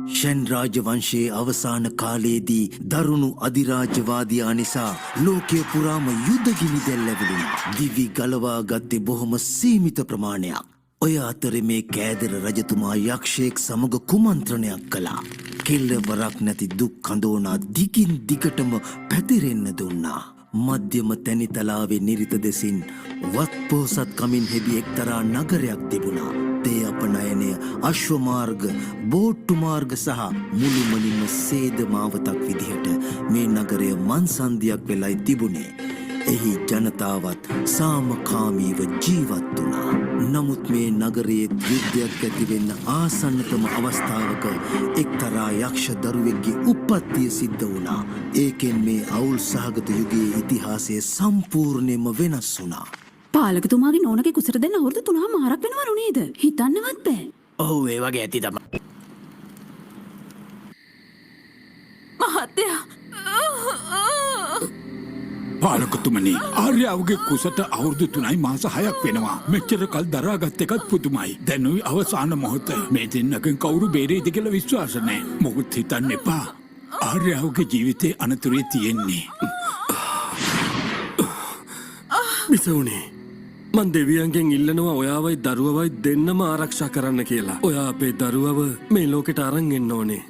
ෂෙන් රාජවංශයේ අවසාන කාලයේදී දරුණු අධිරාජ්‍යවාදියා නිසා ලෝකය පුරාම යුද්ධගිනි දැල්ලැවිලුණා. දිවි ගලවා ගත්තේ බොහොම සීමිත ප්‍රමාණයක්. ඔය අතරේ මේ කෑදර රජතුමා යක්ෂයෙක් සමග කුමන්ත්‍රණයක් කළා. කෙල්ලවරක් නැති දුක් කඳෝනා දිගින් දිගටම පැතිරෙන්න දුන්නා. මධ්‍යම තැනිතලාවේ නිරිත දෙසින් වත්පොහොසත්කමින් හෙබි එක්තරා නගරයක් තිබුණා. දේයපනයනය, අශ්වමාර්ග, බෝට්ටුමාර්ග සහ මුළුමනින්ම සේද මාවතක් විදිහට මේ නගරය මන්සන්දියක් වෙලයි තිබුණේ. එහි ජනතාවත් සාමකාමීව ජීවත් වුණා. නමුත් මේ නගරයේ යුද්ධයක් ඇතිවෙන්න ආසන්නතම අවස්ථාවක එක්තරා යක්ෂ දරුවෙක්ගේ උප්පත්තිය සිද්ධ වුණා. ඒකෙන් මේ අවුල් සහගත යුගයේ ඉතිහාසය සම්පූර්ණයෙන්ම වෙනස් වුණා. පාලකතුමාගේ නෝනගේ කුසට දෙන්න අවුරුදු 3මාරක් වෙනවලු නේද? හිතන්නවත් බෑ. ඔව් ඒ වගේ ඇති තමයි. මහත්තයා පාලකතුමනි, ආර්යාවගේ කුසට අවුරුදු 3යි මාස 6ක් වෙනවා. මෙච්චර කල් දරාගත් එකත් පුදුමයි. දැනුයි අවසාන මොහොත. මේ දෙන්නගෙන් කවුරු බේරෙයිද කියලා විශ්වාස නැහැ. මොකුත් හිතන්න එපා. ආර්යාවගේ ජීවිතේ අනතුරේ තියෙන්නේ. මිසුනේ, මන් දෙවියන්ගෙන් ඉල්ලනවා ඔයාවයි දරුවවයි දෙන්නම ආරක්ෂා කරන්න කියලා. ඔයා අපේ දරුවව මේ ලෝකෙට අරන් එන්න ඕනේ.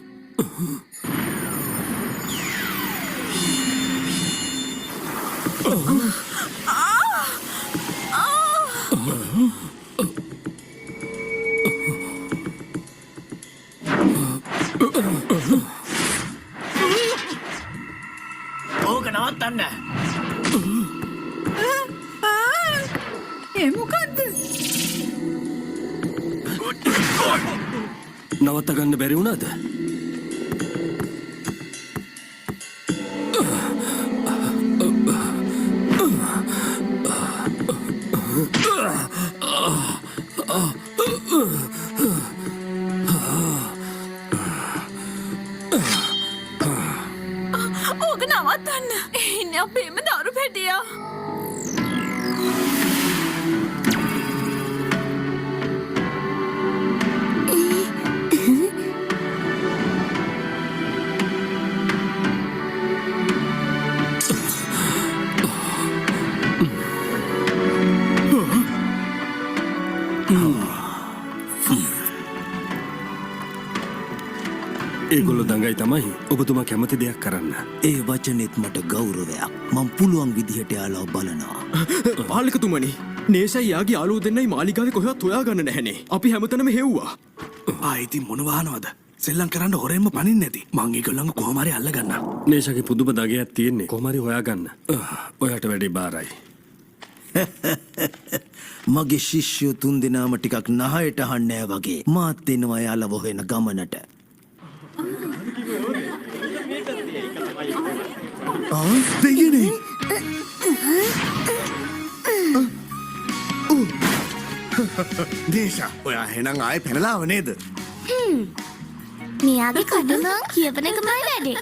ඕක නවත්තන්න. ඒ මොකද්ද? නවත්ත ගන්න බැරි වුණාද? ඕක නවත්තන්න. ඉන්නේ අපේම දරු පැටියා. ඒගොල්ලෝ දඟයි තමයි ඔබතුමා කැමති දෙයක් කරන්න. ඒ වචනෙත් මට ගෞරවයක්. මම පුළුවන් විදිහට යාළුවා බලනවා. පාලකතුමනි, නේෂයි යාගේ යාළුවෝ දෙන්නයි මාලිගාවේ කොහෙවත් හොයාගන්න නැහනේ. අපි හැමතැනම හෙව්වා. ඉතින් මොන වාහනවද? සෙල්ලම් කරන්න හොරෙන්ම පනින්න නැති. මං ඒගොල්ලන්ව කොහොම හරි අල්ලගන්නම්. නේෂගේ පුදුම දගයක් තියෙන්නේ. කොහොම හරි හොයාගන්න. ඔයාට වැඩේ බාරයි. මගේ ශිෂ්‍යයෝ 3 දෙනාම ටිකක් නහයට අහන්නේ වගේ. මාත් එනවා යාළුව හොයන ගමනට. දෙයනේ. දේශා, ඔයා එහෙනම් ආයේ පැනලාව නේද? මෙයාගේ කඩුනම් කියවන එකමයි වැඩේ.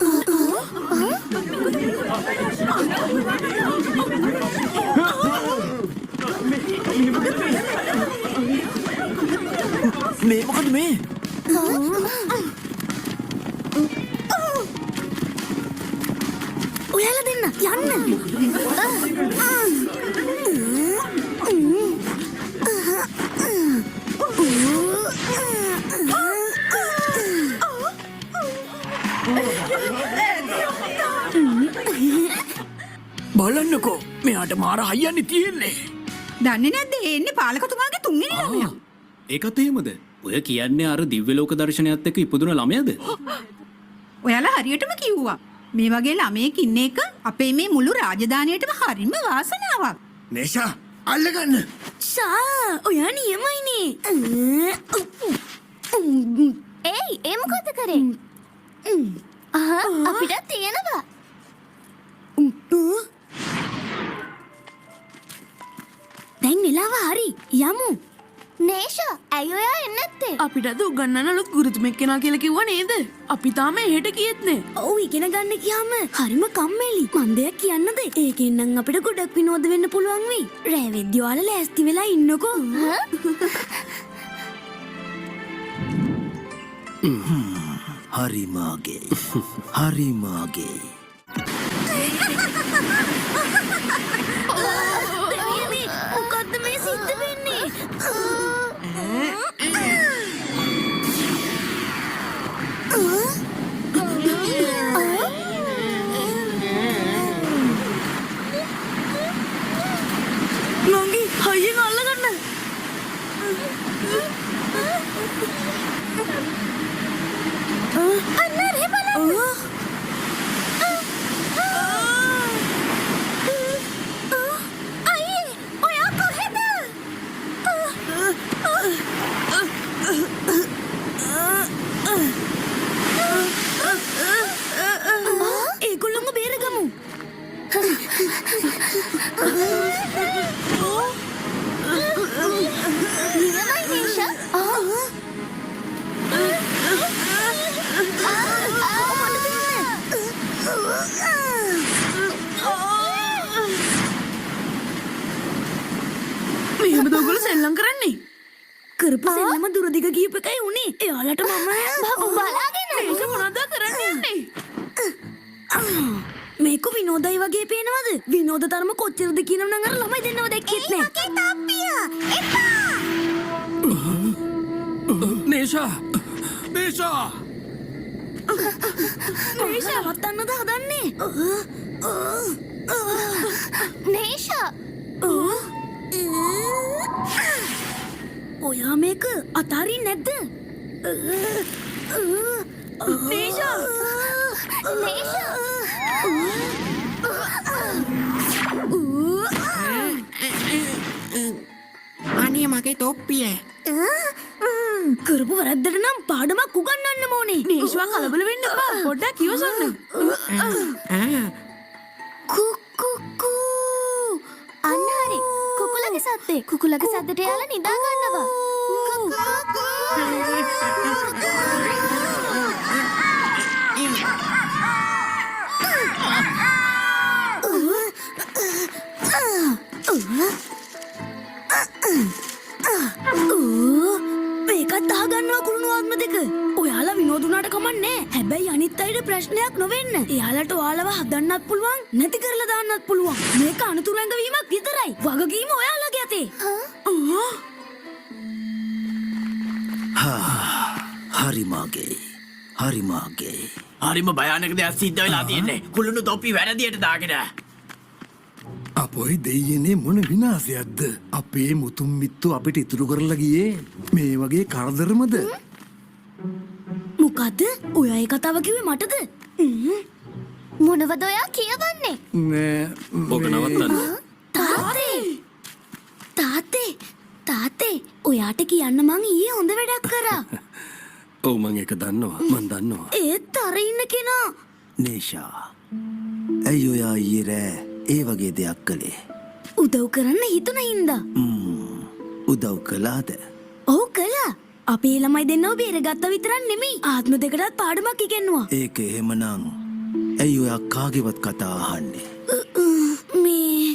මේ මොකද මේ? ඔයාලා දෙන්න යන්න. බලන්නකෝ, මෙයාට මාර හයියන්නේ තියෙන්නේ. දන්නේ නැද්ද? එන්නේ පාලකතුමාගේ 3 වෙනි ළමයා. ඒකත් එහෙමද? ඔය කියන්නේ අර දිව්‍ය ලෝක දර්ශනයත් එක්ක ඉපදුන ළමයාද? ඔයාලා හරියටම කිව්වා. මේ වගේ ළමයෙක් ඉන්න එක අපේ මේ මුළු රාජධානියටම හරිම වාසනාවක්. නේෂා, අල්ලගන්න. ෂා, ඔයා නියමයිනේ. ඒයි, ඒ මොකද කරේ? අපිට තියෙනවා. දැන් වෙලාව හරි. යමු. නේෂා, ඇයි ඔයා එන්නේ නැත්තේ? අපිට අද උගන්නන ගුරුතුමෙක් කෙනා කියලා කිව්වා නේද? අපි තාම එහෙට ගියෙත් නේ. ඔව්, ඉගෙන ගන්න ගියාම හරිම කම්මැලි. මන් දෙයක් කියන්නද? ඒකෙන් නම් අපිට ගොඩක් විනෝද වෙන්න පුළුවන් වෙයි. රෑ වෙද්දි ඔයාලා ලෑස්ති වෙලා ඉන්නකෝ. හරිමාගේ හරිමාගේ දෙවියනේ මොකද්ද මේ සිද්ධ වෙන්නේ? නංගි හයියෙන් අල්ලගන්න. අන්නරේ බලන්න. අයියේ ඔයා කොහෙද? ඒගොල්ලොම බේරගමු. නියමයි නේෂා. මෙහෙමද ඔයගොල්ලෝ සෙල්ලම් කරන්නේ? කරපු සෙල්ලම දුරදිග ගියප එකයි උනේ. එයාලට මම බලාගෙන මේක මොනවද කරන්න යන්නේ? මේක විනෝදයි වගේ පේනවද? විනෝද තරම කොච්චරද කියනවනම් අර ළමයි දෙන්නව දැක්කෙත් නෑ. මගේ තාප්පිය. එපා. නේෂා නේෂා නේෂා වත්තන්නද හදන්නේ? නේෂා. ඔයා මේක අතාරින් නැද්ද? නේෂා. නේෂා. අනේ මගේ තොප්පිය. කරපු වැරද්දට නම් පාඩමක් උගන්වන්න ඕනේ. නේෂ්වා කලබල වෙන්න එපා. පොඩ්ඩක් ඉවසන්න. කුකුකු. අන්න හරි. කුකුලගේ සද්දේ. කුකුලගේ සද්දට යාලා නිදා ගන්නවා. මේකත් අහගන්නවා කුළුණු ආත්ම දෙක. ඔයාලා විනෝදුනාට කමන්නේ. හැබැයි අනිත් අයට ප්‍රශ්නයක් නොවෙන්න. එයාලට ඔයාලව හදන්නත් පුළුවන්, නැති කරලා දාන්නත් පුළුවන්. මේක අනුතුරු ඇඟවීමක් විතරයි. වගකීම ඔයාලගේ අතේ. හරිමාගේ හරිමාගේ හරිම භයානක දෙයක් සිද්ධ වෙලා තියෙන්නේ. කුළුණු තොප්පි වැරදියට දාගෙන. අපොයි දෙයියනේ මොන විනාශයක්ද? අපේ මුතුන් මිත්තු අපිට ඉතුරු කරලා ගියේ මේ වගේ කරදරමද? මොකද්ද? ඔයා ඒ කතාව කිව්වේ මටද? මොනවද ඔයා කියවන්නේ? නෑ ඔබ නවත්තන්න. තාත්තේ ඔයාට කියන්න මං ඊයේ හොඳ වැඩක් කරා. ඔව් මං ඒක දන්නවා. මං දන්නවා. ඒත් අර ඉන්න කෙනා නේෂා ඇයි ඔයා ඊයේ රෑ ඒ වගේ දෙයක් කළේ? උදව් කරන්න හිතුන හින්දා. උදව් කළාද? ඔව් කළා. අපේ ළමයි දෙන්නව බේරගත්ත විතරක් නෙමෙයි ආත්ම දෙකටත් පාඩමක් ඉගෙනුවා. ඒක එහෙමනම් ඇයි ඔයා කාගේවත් කතා අහන්නේ? මේ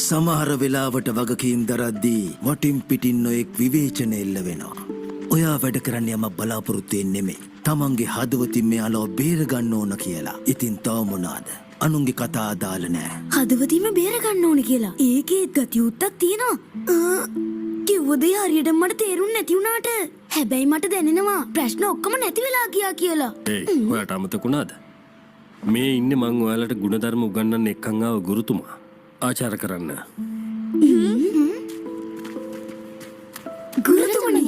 සමහර වෙලාවට වගකීම් දරද්දී වටින් පිටින් නොයෙක් විවේචන එල්ල වෙනවා. ඔයා වැඩ කරන්න යම බලාපොරොත්තු වෙන්නේ නෙමෙයි. තමන්ගේ හදවතින් මෙයාලව බේරගන්න ඕන කියලා. ඉතින් තව මොනවාද? අනුන්ගේ කතා අදාළ නෑ. හදවතින්ම බේරගන්න ඕනේ කියලා. ඒකේත් ගතියුත්තක් තියෙනවා. කිව්ව දේ හරියට මට තේරුන්නේ නැති වුණාට හැබැයි මට දැනෙනවා ප්‍රශ්න ඔක්කොම නැති වෙලා ගියා කියලා. ඒ ඔයාට අමතකුණාද? මේ ඉන්නේ මං ඔයාලට ගුණධර්ම උගන්වන්න එක්කන් ආව ගුරුතුමා. ආචාර කරන්න. ගුරුතුමනි.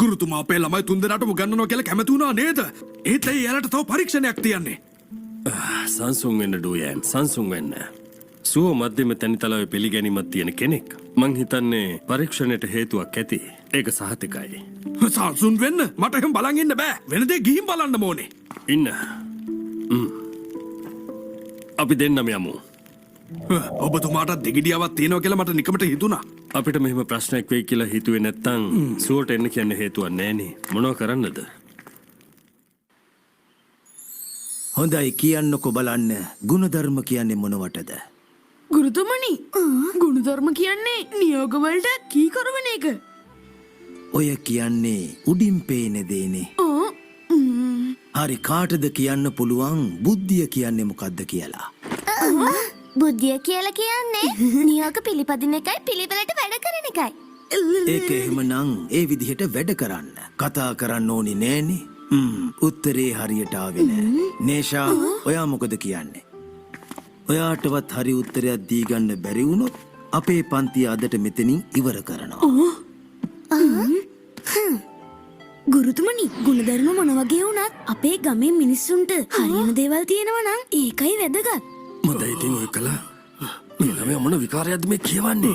ගුරුතුමා අපේ ළමයි තුන්දෙනාටම උගන්වනවා කියලා කැමති වුණා නේද? ඒත් ඇයි එයාලට තව පරීක්ෂණයක් තියන්නේ? සංසුන් වෙන්න ඩෝයන් සංසුන් වෙන්න. සුව මධ්‍යම තැනිතලාවේ පිළිගැනීමක් තියෙන කෙනෙක්. මං හිතන්නේ පරීක්ෂණයට හේතුවක් ඇති. ඒක සහතිකයි. සංසුන් වෙන්න මට එහෙම බලන් ඉන්න බෑ. වෙන දේ ගිහින් බලන්න ඕනේ. ඉන්න. අපි දෙන්නම යමු. ඔබතුමාට දෙගිඩියාවත් තියෙනවා කියලා මට නිකමට හිතුණා. අපිට මෙහෙම ප්‍රශ්නයක් වෙයි කියලා හිතුවේ නැත්තම් සුවට එන්න කියන්න හේතුවක් නෑනේ. මොනව කරන්නද? හොඳයි කියන්නකො බලන්න ගුණධර්ම කියන්නේ මොනවටද? ගුරුතුමනි ගුණධර්ම කියන්නේ නියෝගවලට කීකරුවන එක. ඔය කියන්නේ උඩින් පේන දේනේ. හරි කාටද කියන්න පුළුවන් බුද්ධිය කියන්නේ මොකක්ද කියලා? බුද්ධිය කියලා කියන්නේ නියෝග පිළිපදින එකයි පිළිවෙලට වැඩ කරන එකයි. ඒක එහෙමනම් ඒ විදිහට වැඩ කරන්න. කතා කරන්න ඕනි නෑනේ. උත්තරේ හරියට ආවේ නෑ. නේෂා ඔයා මොකද කියන්නේ? ඔයාටවත් හරි උත්තරයක් දී ගන්න බැරි වුණොත් අපේ පන්තිය අදට මෙතනින් ඉවර කරනවා. ගුරුතුමනි ගුණධර්ම මොන වගේ වුණත් අපේ ගමේ මිනිස්සුන්ට හරියන දේවල් තියෙනවා නම් ඒකයි වැදගත්. මදයි ඉතින් ඔය කළා. මේ ළමයා මොන විකාරයක්ද මේ කියවන්නේ?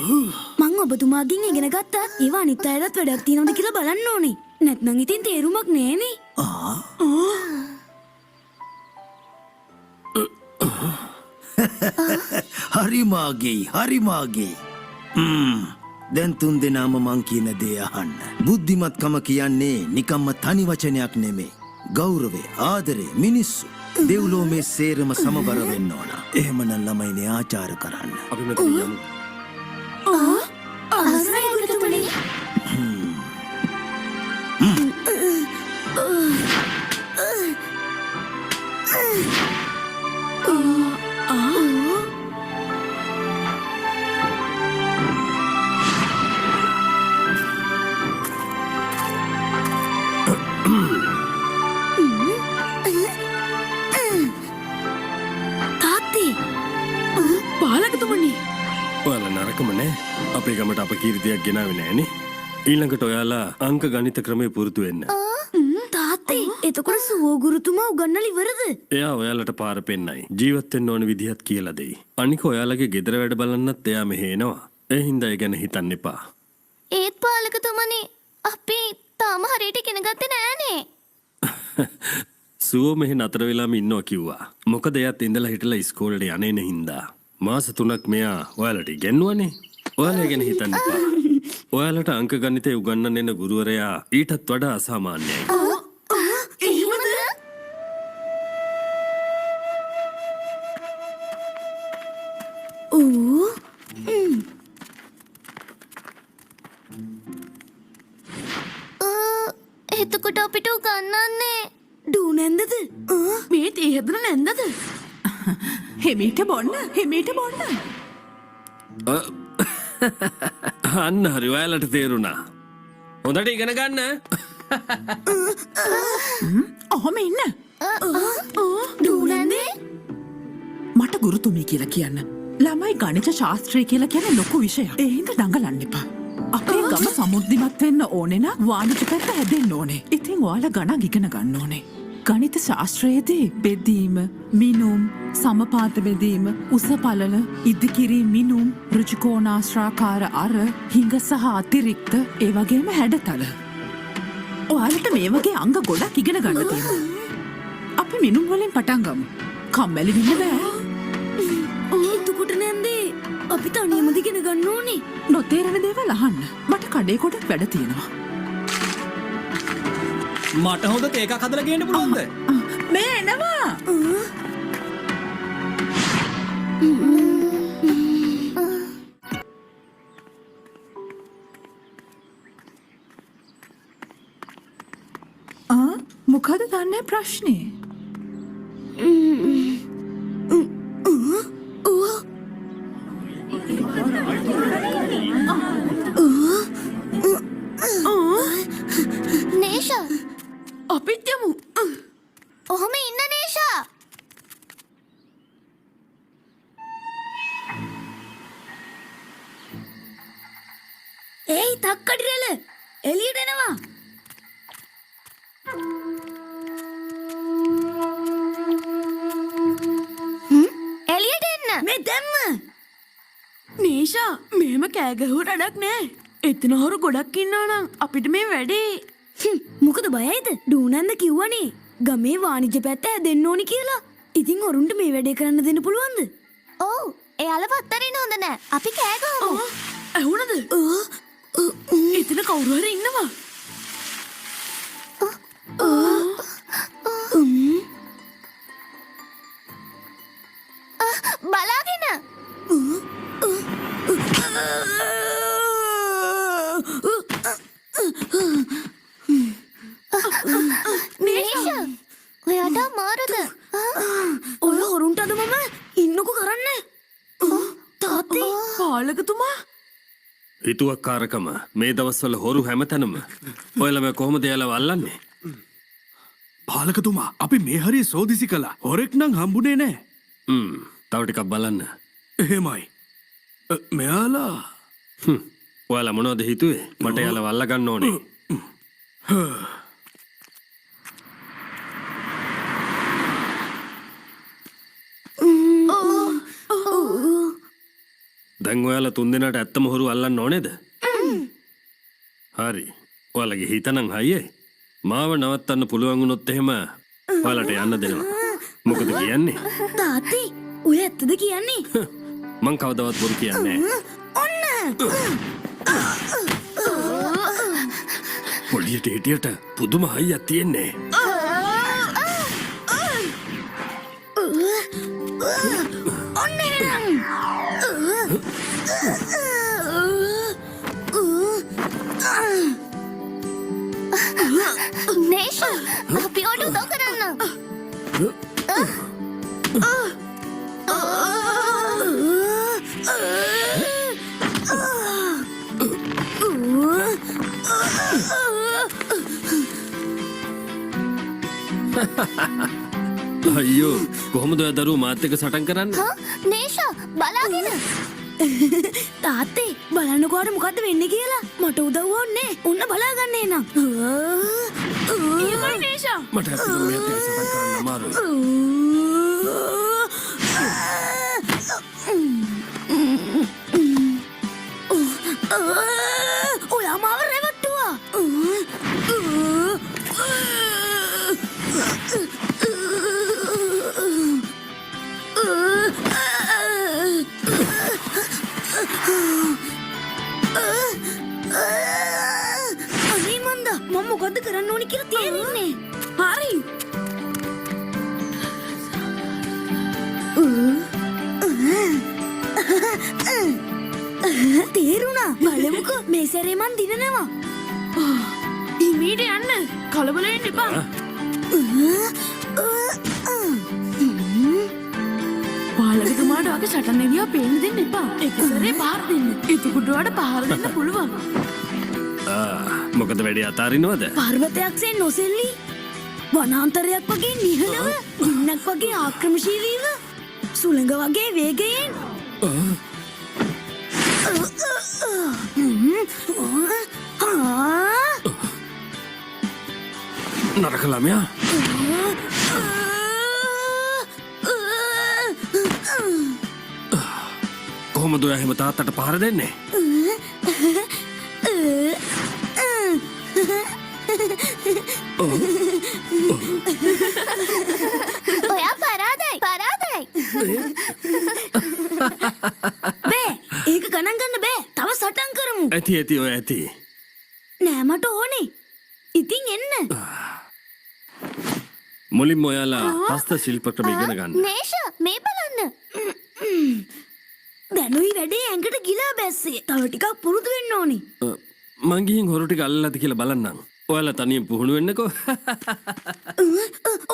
මං ඔබතුමාගෙන් ඉගෙන ගත්තා ඒවා අනිත් අයටත් වැඩක් තියෙනවද කියලා බලන්න ඕනේ. නැත්නම් ඉතින් තේරුමක් නෑනේ. හරිමාගේ. දැන් තුන් දෙනාම මං කියන දේ අහන්න. බුද්ධිමත්කම කියන්නේ නිකම්ම තනි වචනයක් නෙමේ. ගෞරවේ, ආදරේ, මිනිස්සු. දෙව්ලෝ මේ සේරම සමබර වෙන්න ඕන. එහෙමනම් ළමයිනේ ආචාර කරන්න. අපි මෙතන යමු. අවසරයි ගුරුතුමනි. පාලකතුමනි ඔයාලා නරකම නෑ. අපේ ගමට අපකීර්තියක් ගෙනාවේ නෑනේ. ඊළඟට ඔයාලා අංක ගණිත ක්‍රමේ පුරුදු වෙන්න. තාත්තේ එතකොට සුවෝ ගුරුතුමා උගන්නලා ඉවරද? එයා ඔයාලට පාර පෙන්නයි. ජීවත් වෙන්න ඕන විදිහත් කියලා දෙයි. අනික ඔයාලගේ ගෙදර වැඩ බලන්නත් එයා මෙහෙ එනවා. ඒ හින්දා ඒ ගැන හිතන්න එපා. ඒත් පාලකතුමනි අපි තාම හරියට ඉගෙන ගත්තේ නෑනේ. සුවෝ මෙහෙ නතර වෙලාම ඉන්නවා කිව්වා. මොකද එයාත් ඉඳලා හිටලා ඉස්කෝලේට යන්නේ නැහින්දා. මාස 3ක් මෙයා ඔයාලට ඉගෙනුවානේ. ඔයාලා ගැන හිතන්න එපා. ඔයාලට අංක ගණිතය උගන්වන්න එන ගුරුවරයා ඊටත් වඩා අසාමාන්‍යයි. එතකොට අපිට උගන්වන්නේ ඩූ නැන්දද? මේ තේ හදන නැන්දද? හෙමීට බොන්න. අන්න හරි ඔයාලට තේරුණා. හොඳට ඉගෙන ගන්න. ඔහොම ඉන්න. ඩූ නැන්දේ මට ගුරුතුමී කියලා කියන්න. ළමයි ගණිත ශාස්ත්‍රය කියලා කියන ලොකු විෂයක්. ඒ හින්දා දඟලන්න එපා. අපේ ගම සමුද්දිමත් වෙන්න ඕනේ නම් වාණිජ පැත්ත හැදෙන්න ඕනේ. ඉතින් ඔයාලා ගණන් ඉගෙන ගන්න ඕනේ. ගණිත ශාස්ත්‍රයේදී බෙදීම, මිනුම්, සමපාත බෙදීම, උස පළල, ඉදිකිරි මිනුම්, ඍජුකෝණාශ්‍රාකාර අර, හිඟ සහ අතිරික්ත, ඒ වගේම හැඩතල. ඔයාලට මේ වගේ අංග ගොඩක් ඉගෙන ගන්න තියෙනවා. අපි මිනුම් වලින් පටන් ගමු. කම්මැලි වෙන්න බෑ. එතකොට නැන්දේ අපි තනියමද ඉගෙන ගන්න ඕනේ. නොතේරෙන දේවල් අහන්න. මට කඩේ කොටක් වැඩ තියෙනවා. මට හොඳ කේකක් හදලා ගේන්න පුළුවන්ද? මේ එනවා. මොකද දන්නේ ප්‍රශ්නේ? නේෂා අපිත් යමු. ඔහොම ඉන්න නේෂා. ඒයි තක්කඩි රෙල එළියට එනවා. එළියට එන්න. මේ දැම්ම. නේෂා මෙහෙම කෑගහුවට අඩක් නෑ. එතන හොරු ගොඩක් ඉන්නවා නම් අපිට මේ වැඩේ. මොකද බයයිද? ඩූනන්ද කිව්වනේ ගමේ වාණිජ්‍ය පැත්ත හැදෙන්න ඕනි කියලා. ඉතින් ඔරුන්ට මේ වැඩේ කරන්න දෙන්න පුළුවන්ද? ඔව් එයාලව අත්තරින්න හොඳ නෑ. අපි කෑ ගහමු. ඇහුණද? එතන කවුරු හරි ඉන්නවා. බලාගෙන. නේෂා ඔයාට අමාරුද? ඔය හොරුන්ටද මම ඉන්නකෝ කරන්නේ. තාත්තේ පාලකතුමා හිතුවක්කාරකම මේ දවස්වල හොරු හැමතැනම. ඔයලම කොහොමද එයාලව අල්ලන්නේ? පාලකතුමා අපි මේ හරි සෝදිසි කළා. හොරෙක් නම් හම්බුනේ නෑ. තව ටිකක් බලන්න. එහෙමයි. මෙයාලා ඔයාලා මොනවද හිතුවේ? මට එයාලව අල්ලගන්න ඕනේ. දැන් ඔයාලා තුන්දෙනාට ඇත්තම හොරු අල්ලන්න ඕනේද? හරි. ඔයාලගේ හිතනම් හයියේ. මාව නවත්තන්න පුළුවන් වුණොත් එහෙම ඔයාලට යන්න දෙනවා. මොකද කියන්නේ? තාත්තේ ඔය ඇත්තද කියන්නේ? මං කවදාවත් බොරු කියන්නේ නැහැ. ඔන්න. පොඩියට හිටියට පුදුම හයියක් තියෙන්නේ. ඔන්න එහෙනම්. නේෂා අපි ඔඩු උදව් කරන්න. අයියෝ කොහොමද ඔය දරුවෝ මාත් එක්ක සටන් කරන්නේ? නේෂා බලාගෙන. තාත්තේ බලන්නකෝ අර මොකද්ද වෙන්නේ කියලා. මට උදව් ඕනේ. ඔන්න බලාගන්න එනම්. ඊමයි නේෂා. මට ඇත්තටම මෙයාත් එක්ක සටන් කරන්න අමාරුයි. ඔයා මාව රැවට්ටුවා. අනේ මන්දා මම මොකද්ද කරන්න ඕනි කියලා තේරෙන්නේ. හරි. තේරුණා. බලමුකෝ මේ සැරේ මන් දිනනවා. ඉමීට යන්න. කලබල වෙන්න එපා. පාලකතුමාට වගේ සටන් එළියා පේන්න දෙන්න එපා. එක සැරේ පහර දෙන්න. එතකොටවට පහර දෙන්න පුළුවන්. මොකද වැඩේ අතාරිනවද? පර්වතයක්සේ නොසෙල්ලි වනාන්තරයක් වගේ නිහඬව ගින්නක් වගේ ආක්‍රමශීලීව සුළඟ වගේ වේගයෙන් නරක ළමයා. කොහොමද ඔයා එහෙම තාත්තට පහර දෙන්නේ? ඔයා පරාදයි පරාදයි. බෑ ඒක ගණන් ගන්න බෑ. තව සටන් කරමු. ඇති ඇති ඔය ඇති. නෑ මට ඕනේ. ඉතින් එන්න. මුලින්ම ඔයාලා හස්ත ශිල්ප ක්‍රම ඉගෙන ගන්න. නේෂා මේ බලන්න. දැනුයි වැඩේ ඇඟට ගිලා බැස්සේ. තව ටිකක් පුරුදු වෙන්න ඕනි. මං ගිහින් හොරු ටික අල්ලලාද කියලා බලන්නම්. ඔයාලා තනියෙන් පුහුණු වෙන්නකෝ.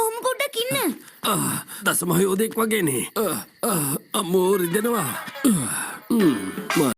ඔම් පොඩ්ඩක් ඉන්න. දසමහයෝදෙක් වගේනේ. අම්මෝ රිදෙනවා.